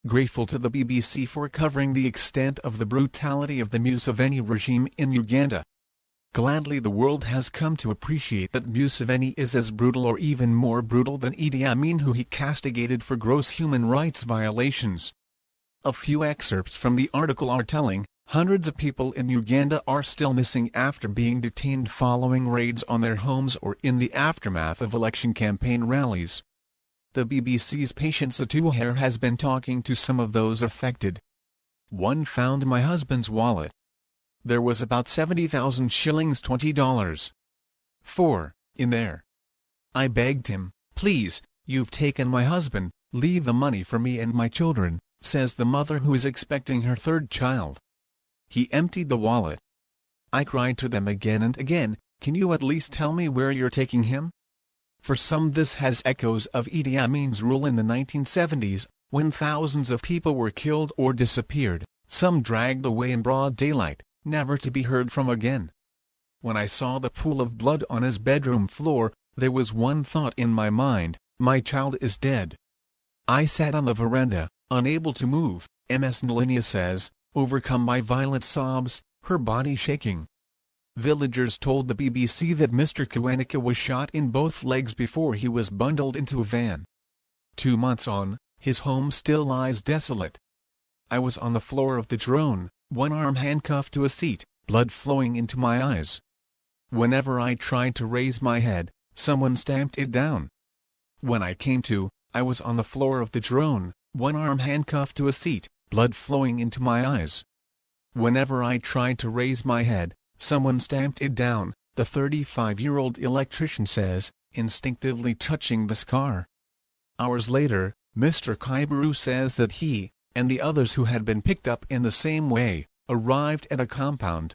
grateful to the BBC for covering the extent of the brutality of the Museveni regime in Uganda. Gladly the world has come to appreciate that Museveni is as brutal or even more brutal than Idi Amin, who he castigated for gross human rights violations. A few excerpts from the article are telling. Hundreds of people in Uganda are still missing after being detained following raids on their homes or in the aftermath of election campaign rallies. The BBC's Patience Atuhaire has been talking to some of those affected. One found my husband's wallet. There was about 70,000 shillings $20. 4 in there. I begged him, "Please, you've taken my husband, leave the money for me and my children," says the mother who is expecting her third child. He emptied the wallet. I cried to them again and again, "Can you at least tell me where you're taking him?" For some this has echoes of Idi Amin's rule in the 1970s, when thousands of people were killed or disappeared, some dragged away in broad daylight, never to be heard from again. When I saw the pool of blood on his bedroom floor, there was one thought in my mind: my child is dead. I sat on the veranda, unable to move, Ms. Nalinia says, overcome by violent sobs, her body shaking. Villagers told the BBC that Mr. Kawanika was shot in both legs before he was bundled into a van. 2 months on, his home still lies desolate. I was on the floor of the drone, one arm handcuffed to a seat, blood flowing into my eyes. Whenever I tried to raise my head, someone stamped it down. When I came to, I was on the floor of the drone, one arm handcuffed to a seat, blood flowing into my eyes. Whenever I tried to raise my head, someone stamped it down, the 35-year-old electrician says, instinctively touching the scar. Hours later, Mr. Kaibaru says that he, and the others who had been picked up in the same way, arrived at a compound.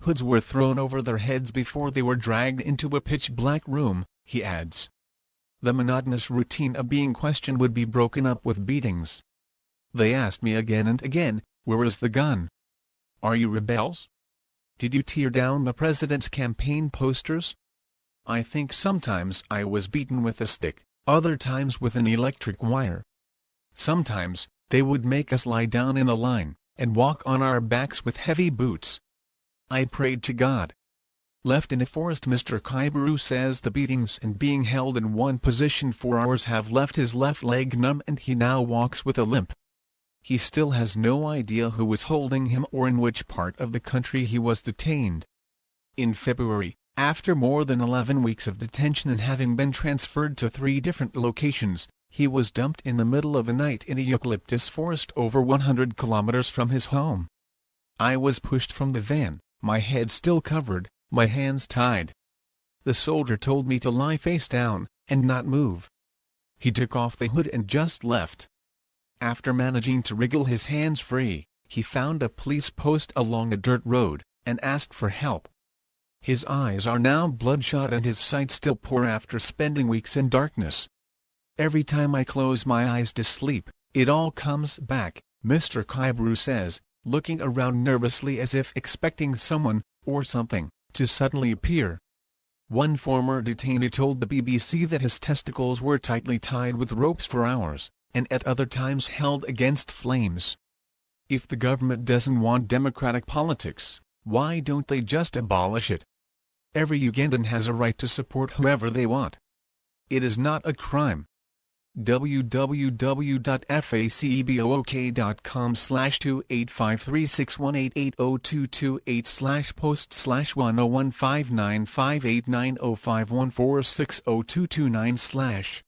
Hoods were thrown over their heads before they were dragged into a pitch-black room, he adds. The monotonous routine of being questioned would be broken up with beatings. They asked me again and again, "Where is the gun? Are you rebels? Did you tear down the president's campaign posters?" I think sometimes I was beaten with a stick, other times with an electric wire. Sometimes, they would make us lie down in a line, and walk on our backs with heavy boots. I prayed to God. Left in a forest, Mr. Kaibaru says the beatings and being held in one position for hours have left his left leg numb and he now walks with a limp. He still has no idea who was holding him or in which part of the country he was detained. In February, after more than 11 weeks of detention and having been transferred to 3 different locations, he was dumped in the middle of the night in a eucalyptus forest over 100 kilometers from his home. I was pushed from the van, my head still covered, my hands tied. The soldier told me to lie face down, and not move. He took off the hood and just left. After managing to wriggle his hands free, he found a police post along a dirt road, and asked for help. His eyes are now bloodshot and his sight still poor after spending weeks in darkness. Every time I close my eyes to sleep, it all comes back, Mr. Kaibaru says, looking around nervously as if expecting someone, or something, to suddenly appear. One former detainee told the BBC that his testicles were tightly tied with ropes for hours, and at other times held against flames. If the government doesn't want democratic politics, why don't they just abolish it? Every Ugandan has a right to support whoever they want. It is not a crime. www.facebook.com/2853618802228/post/10159589051460229/